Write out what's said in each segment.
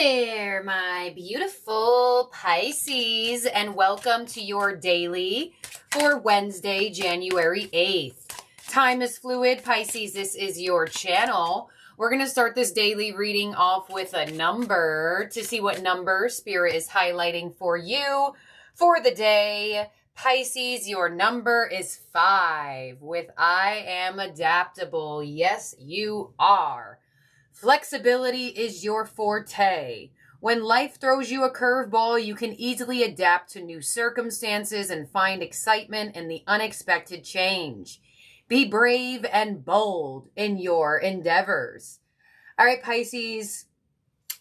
there, my beautiful Pisces, and welcome to your daily for Wednesday, January 8th. Time is fluid, Pisces. This is your channel. We're going to start this daily reading off with a number to see what number Spirit is highlighting for you for the day. Pisces, your number is 5 with I am adaptable. Yes, you are. Flexibility is your forte. When life throws you a curveball, you can easily adapt to new circumstances and find excitement in the unexpected change. Be brave and bold in your endeavors. All right, Pisces,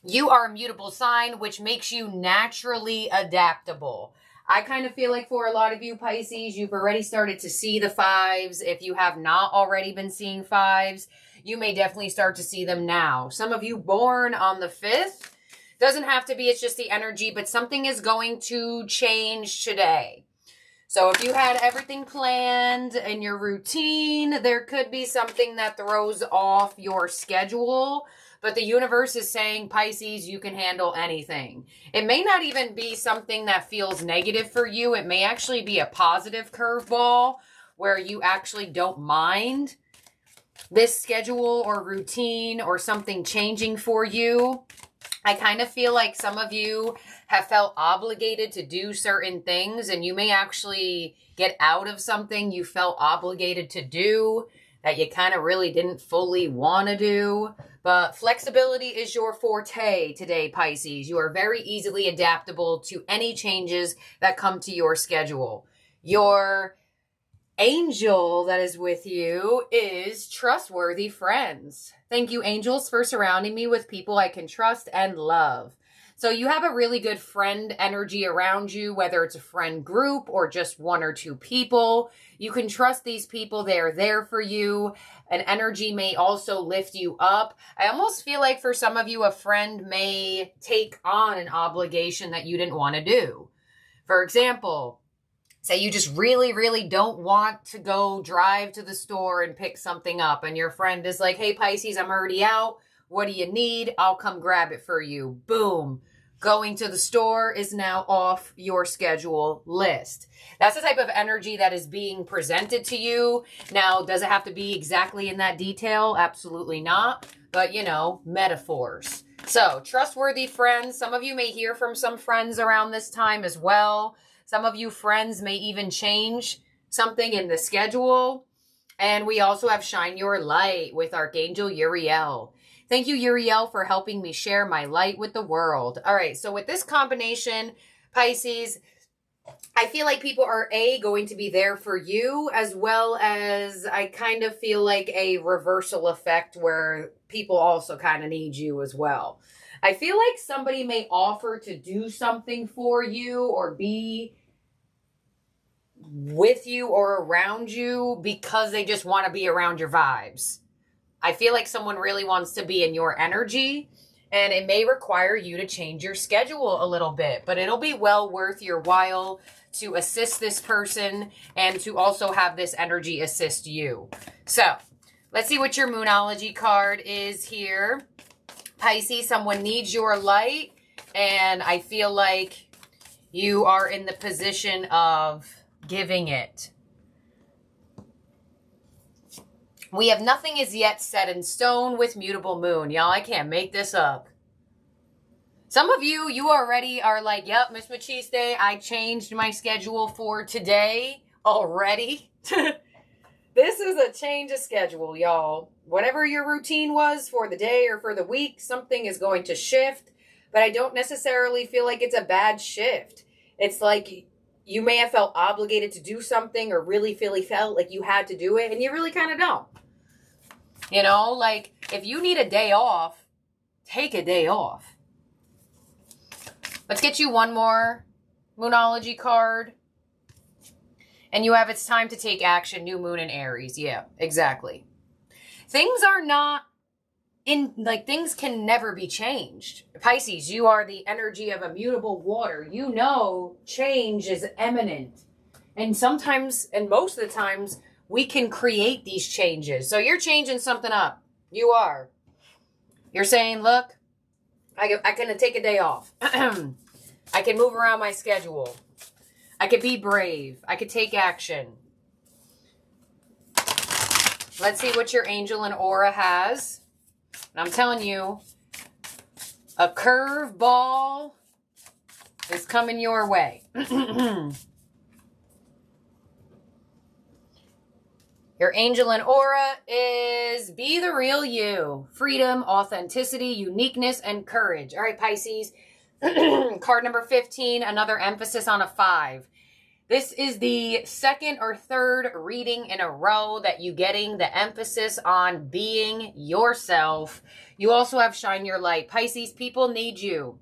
you are a mutable sign, which makes you naturally adaptable. I kind of feel like for a lot of you, Pisces, you've already started to see the 5s. If you have not already been seeing 5s, you may definitely start to see them now. Some of you born on the 5th, doesn't have to be, it's just the energy, but something is going to change today. So if you had everything planned in your routine, there could be something that throws off your schedule. But the universe is saying, Pisces, you can handle anything. It may not even be something that feels negative for you. It may actually be a positive curveball where you actually don't mind this schedule or routine or something changing for you. I kind of feel like some of you have felt obligated to do certain things, and you may actually get out of something you felt obligated to do that you kind of really didn't fully want to do. But flexibility is your forte today, Pisces. You are very easily adaptable to any changes that come to your schedule. Your angel that is with you is trustworthy friends. Thank you, angels, for surrounding me with people I can trust and love. So you have a really good friend energy around you, whether it's a friend group or just 1 or 2 people. You can trust these people. They're there for you. An energy may also lift you up. I almost feel like for some of you, a friend may take on an obligation that you didn't want to do. For example, say you just really, really don't want to go drive to the store and pick something up. And your friend is like, hey, Pisces, I'm already out. What do you need? I'll come grab it for you. Boom. Going to the store is now off your schedule list. That's the type of energy that is being presented to you. Now, does it have to be exactly in that detail? Absolutely not. But, you know, metaphors. So, trustworthy friends. Some of you may hear from some friends around this time as well. Some of you friends may even change something in the schedule. And we also have Shine Your Light with Archangel Uriel. Thank you, Uriel, for helping me share my light with the world. All right, so with this combination, Pisces, I feel like people are, going to be there for you, as well as I kind of feel like a reversal effect where people also kind of need you as well. I feel like somebody may offer to do something for you or be with you or around you because they just want to be around your vibes. I feel like someone really wants to be in your energy, and it may require you to change your schedule a little bit, but it'll be well worth your while to assist this person and to also have this energy assist you. So let's see what your Moonology card is here. Pisces, someone needs your light, and I feel like you are in the position of giving it. We have nothing as yet set in stone with mutable moon. Y'all, I can't make this up. Some of you, you already are like, yep, Miss Machiste, I changed my schedule for today already. This is a change of schedule, y'all. Whatever your routine was for the day or for the week, something is going to shift. But I don't necessarily feel like it's a bad shift. It's like you may have felt obligated to do something or really felt like you had to do it, and you really kind of don't. You know, like if you need a day off, take a day off. Let's get you one more Moonology card. And you have it's time to take action, new moon in Aries. Yeah, exactly. Things are not things can never be changed. Pisces, you are the energy of immutable water. You know change is imminent. And sometimes, and most of the times, we can create these changes. So you're changing something up. You are. You're saying, look, I can take a day off. I can move around my schedule. I could be brave. I could take action. Let's see what your angel and aura has. And I'm telling you, a curveball is coming your way. Your angel and aura is be the real you. Freedom, authenticity, uniqueness, and courage. All right, Pisces. Card number 15, another emphasis on a 5. This is the second or third reading in a row that you getting the emphasis on being yourself. You also have shine your light. Pisces, people need you.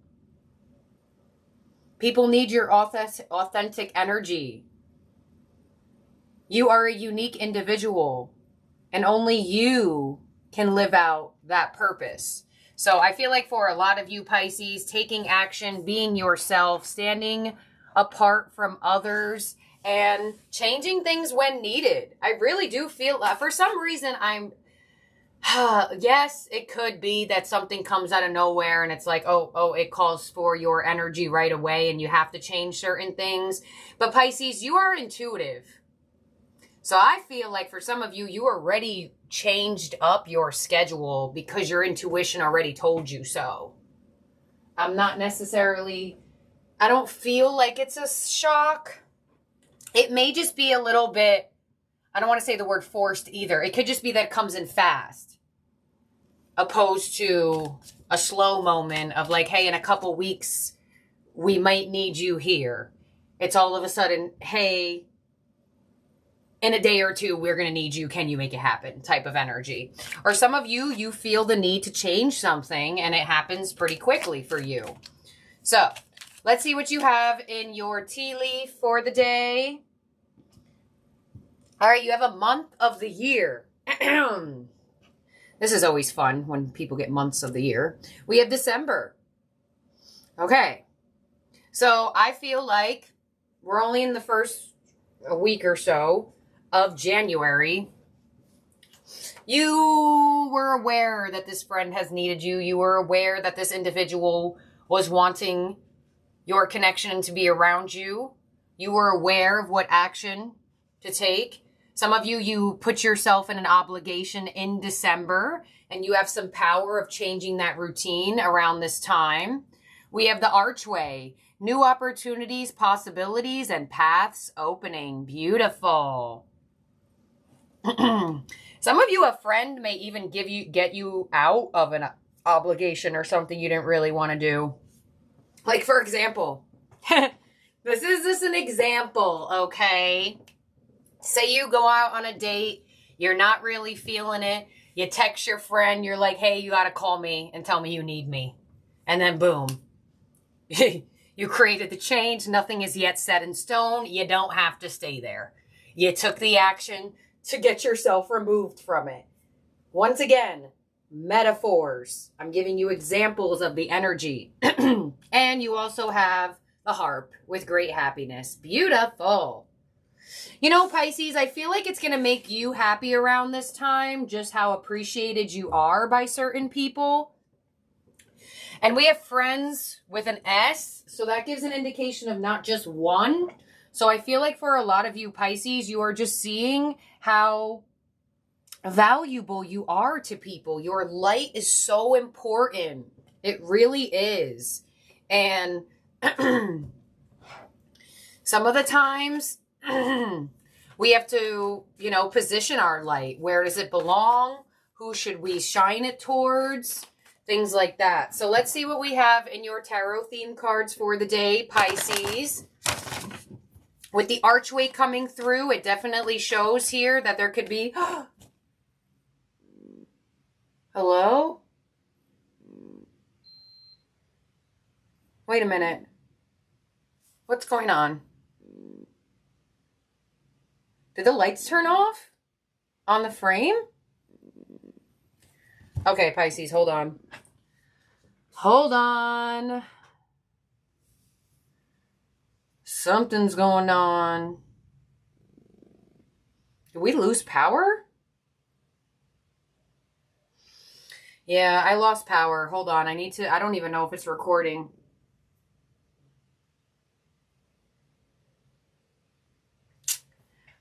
People need your authentic energy. You are a unique individual, and only you can live out that purpose. So I feel like for a lot of you Pisces, taking action, being yourself, standing apart from others, and changing things when needed. I really do feel, for some reason, yes, it could be that something comes out of nowhere and it's like, oh, it calls for your energy right away and you have to change certain things. But Pisces, you are intuitive. So I feel like for some of you, you already changed up your schedule because your intuition already told you so. I'm not necessarily, I don't feel like it's a shock. It may just be a little bit, I don't want to say the word forced either. It could just be that it comes in fast. Opposed to a slow moment of like, hey, in a couple weeks, we might need you here. It's all of a sudden, hey, in a day or two, we're going to need you. Can you make it happen? Type of energy. Or some of you, you feel the need to change something and it happens pretty quickly for you. So let's see what you have in your tea leaf for the day. All right, you have a month of the year. This is always fun when people get months of the year. We have December. Okay. So I feel like we're only in the first week or so of January. You were aware that this friend has needed you. You were aware that this individual was wanting your connection to be around you. You were aware of what action to take. Some of you, you put yourself in an obligation in December and you have some power of changing that routine around this time. We have the archway, new opportunities, possibilities, and paths opening. Beautiful. Some of you, a friend may even get you out of an obligation or something you didn't really want to do. Like, for example, this is just an example, okay? Say you go out on a date, you're not really feeling it, you text your friend, you're like, hey, you got to call me and tell me you need me. And then boom, you created the change, nothing is yet set in stone, you don't have to stay there. You took the action to get yourself removed from it. Once again, metaphors. I'm giving you examples of the energy. And you also have the harp with great happiness. Beautiful. You know, Pisces, I feel like it's going to make you happy around this time, just how appreciated you are by certain people. And we have friends with an S, so that gives an indication of not just one. So I feel like for a lot of you Pisces, you are just seeing how valuable you are to people. Your light is so important. It really is. And some of the times we have to, you know, position our light. Where does it belong? Who should we shine it towards? Things like that. So let's see what we have in your tarot theme cards for the day, Pisces. With the archway coming through, it definitely shows here that there could be... Hello? Wait a minute. What's going on? Did the lights turn off on the frame? Okay, Pisces, hold on. Hold on. Something's going on. Did we lose power? Yeah, I lost power. Hold on. I don't even know if it's recording.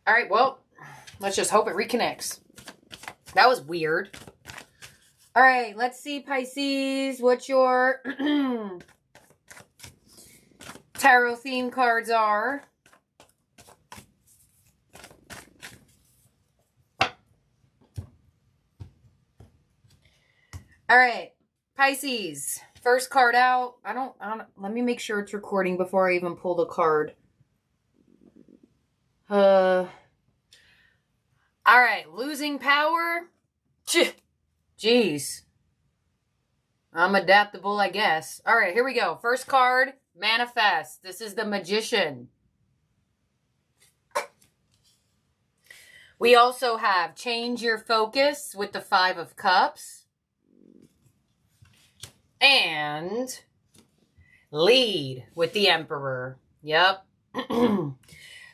All right, well, let's just hope it reconnects. That was weird. All right, let's see, Pisces, what your tarot theme cards are. All right, Pisces, first card out. I don't, let me make sure it's recording before I even pull the card. All right, losing power. Jeez. I'm adaptable, I guess. All right, here we go. First card, manifest. This is the Magician. We also have change your focus with the Five of Cups. And lead with the Emperor. Yep.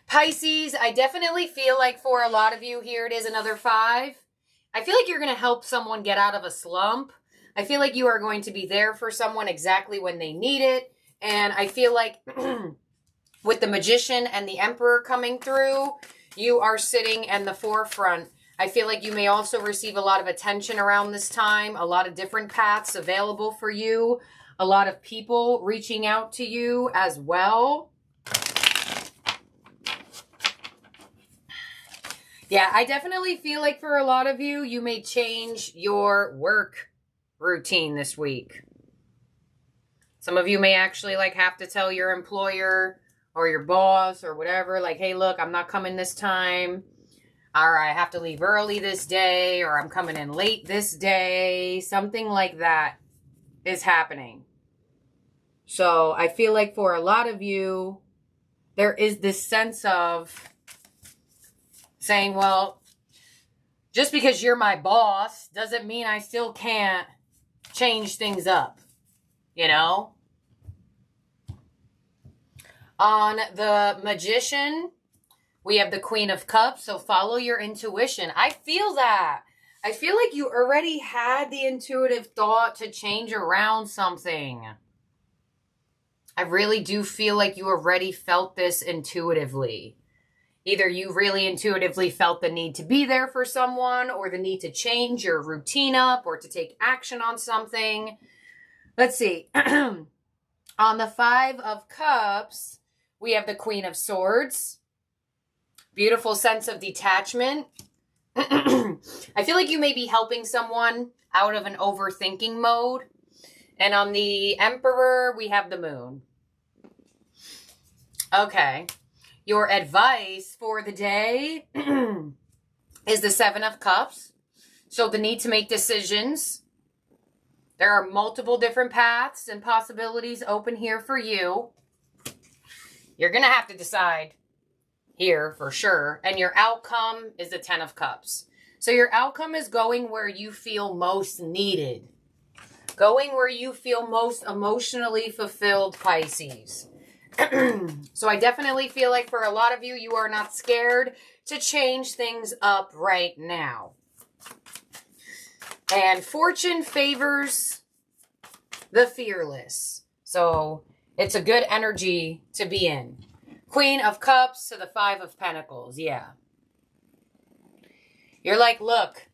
Pisces, I definitely feel like for a lot of you, here it is, another 5. I feel like you're going to help someone get out of a slump. I feel like you are going to be there for someone exactly when they need it. And I feel like with the Magician and the Emperor coming through, you are sitting in the forefront. I feel like you may also receive a lot of attention around this time, a lot of different paths available for you, a lot of people reaching out to you as well. Yeah, I definitely feel like for a lot of you, you may change your work routine this week. Some of you may actually like have to tell your employer or your boss or whatever, like, hey, look, I'm not coming this time. Or I have to leave early this day, or I'm coming in late this day. Something like that is happening. So I feel like for a lot of you, there is this sense of saying, well, just because you're my boss doesn't mean I still can't change things up, you know? On the Magician, we have the Queen of Cups, so follow your intuition. I feel that. I feel like you already had the intuitive thought to change around something. I really do feel like you already felt this intuitively. Either you really intuitively felt the need to be there for someone, or the need to change your routine up, or to take action on something. Let's see. On the Five of Cups, we have the Queen of Swords. Beautiful sense of detachment. I feel like you may be helping someone out of an overthinking mode. And on the Emperor, we have the Moon. Okay. Your advice for the day is the Seven of Cups. So the need to make decisions. There are multiple different paths and possibilities open here for you. You're going to have to decide here for sure. And your outcome is the Ten of Cups. So your outcome is going where you feel most needed. Going where you feel most emotionally fulfilled, Pisces. So I definitely feel like for a lot of you, you are not scared to change things up right now. And fortune favors the fearless. So it's a good energy to be in. Queen of Cups to the Five of Pentacles. Yeah. You're like, look,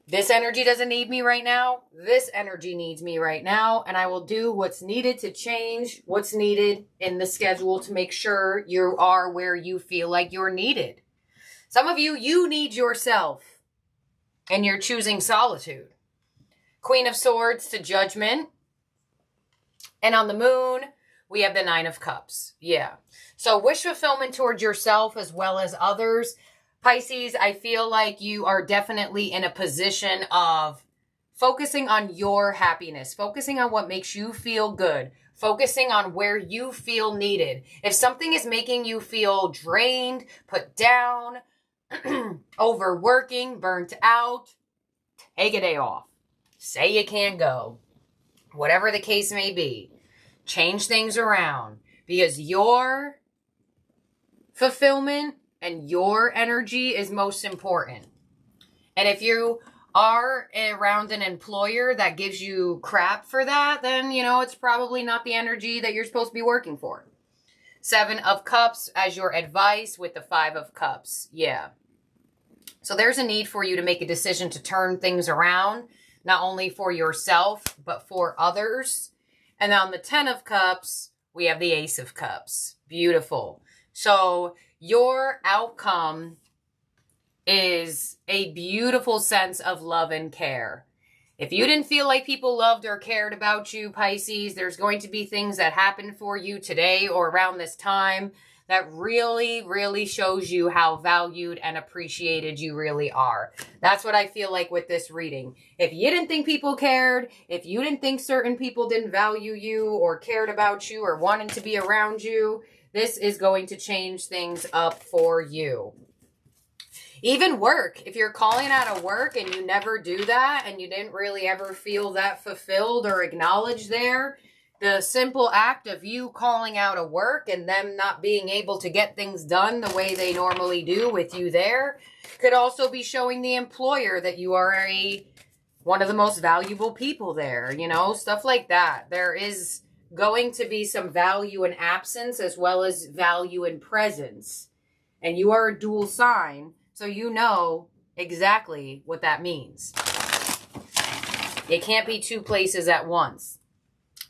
this energy doesn't need me right now. This energy needs me right now. And I will do what's needed to change what's needed in the schedule to make sure you are where you feel like you're needed. Some of you, you need yourself. And you're choosing solitude. Queen of Swords to Judgment. And on the Moon, we have the Nine of Cups. Yeah. So wish fulfillment towards yourself as well as others. Pisces, I feel like you are definitely in a position of focusing on your happiness, focusing on what makes you feel good, focusing on where you feel needed. If something is making you feel drained, put down, overworking, burnt out, take a day off. Say you can't go. Whatever the case may be, change things around because your fulfillment and your energy is most important. And if you are around an employer that gives you crap for that, then, you know, it's probably not the energy that you're supposed to be working for. 7 of Cups as your advice with the 5 of Cups. Yeah. So there's a need for you to make a decision to turn things around, not only for yourself, but for others. And on the 10 of Cups, we have the Ace of Cups. Beautiful. So your outcome is a beautiful sense of love and care. If you didn't feel like people loved or cared about you, Pisces, there's going to be things that happen for you today or around this time that really, really shows you how valued and appreciated you really are. That's what I feel like with this reading. If you didn't think people cared, if you didn't think certain people didn't value you or cared about you or wanted to be around you, this is going to change things up for you. Even work, if you're calling out of work and you never do that and you didn't really ever feel that fulfilled or acknowledged there, the simple act of you calling out of work and them not being able to get things done the way they normally do with you there could also be showing the employer that you are one of the most valuable people there, you know, stuff like that. There is going to be some value in absence as well as value in presence. And you are a dual sign. So you know exactly what that means. It can't be 2 places at once.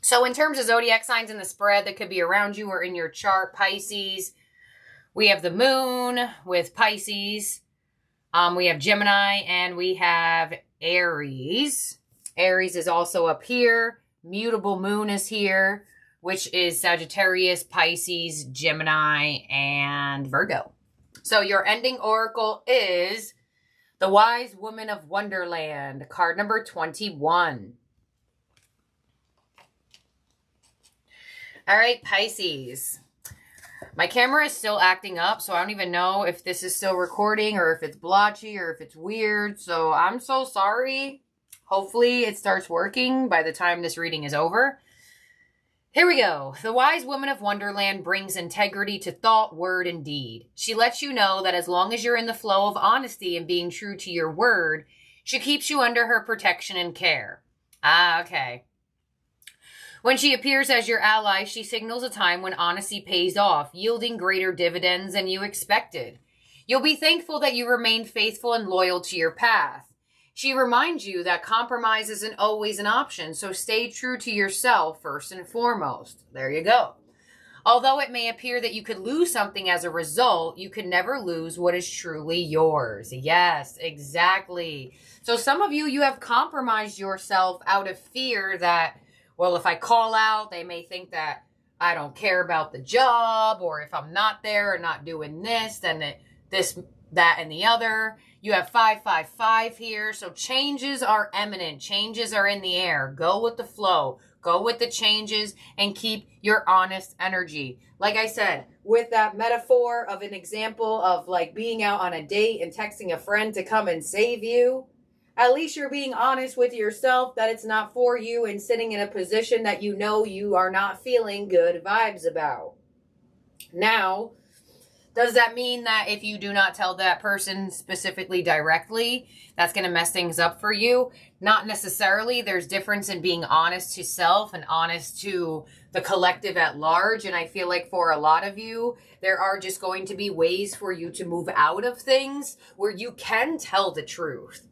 So in terms of zodiac signs in the spread that could be around you or in your chart, Pisces, we have the moon with Pisces. We have Gemini and we have Aries. Aries is also up here. Mutable moon is here, which is Sagittarius, Pisces, Gemini, and Virgo. So your ending oracle is the Wise Woman of Wonderland, card number 21. All right, Pisces. My camera is still acting up, so I don't even know if this is still recording or if it's blotchy or if it's weird. So I'm so sorry. Hopefully it starts working by the time this reading is over. Here we go. The Wise Woman of Wonderland brings integrity to thought, word, and deed. She lets you know that as long as you're in the flow of honesty and being true to your word, she keeps you under her protection and care. Ah, okay. When she appears as your ally, she signals a time when honesty pays off, yielding greater dividends than you expected. You'll be thankful that you remained faithful and loyal to your path. She reminds you that compromise isn't always an option, so stay true to yourself first and foremost. There you go. Although it may appear that you could lose something as a result, you can never lose what is truly yours. Yes, exactly. So some of you, you have compromised yourself out of fear that, well, if I call out, they may think that I don't care about the job, or if I'm not there or not doing this, then this, that, and the other. You have 555 here, so changes are imminent. Changes are in the air. Go with the flow. Go with the changes and keep your honest energy. Like I said, with that metaphor of an example of like being out on a date and texting a friend to come and save you, at least you're being honest with yourself that it's not for you and sitting in a position that you know you are not feeling good vibes about. Now, does that mean that if you do not tell that person specifically directly, that's going to mess things up for you? Not necessarily. There's difference in being honest to self and honest to the collective at large. And I feel like for a lot of you, there are just going to be ways for you to move out of things where you can tell the truth.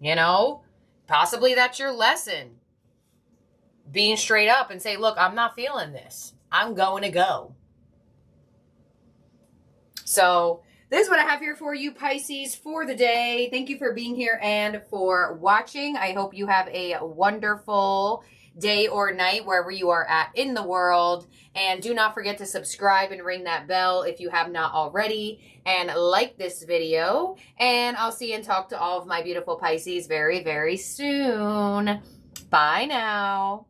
You know, possibly that's your lesson. Being straight up and say, look, I'm not feeling this. I'm going to go. So this is what I have here for you, Pisces, for the day. Thank you for being here and for watching. I hope you have a wonderful day or night wherever you are at in the world. And do not forget to subscribe and ring that bell if you have not already. And like this video. And I'll see and talk to all of my beautiful Pisces very, very soon. Bye now.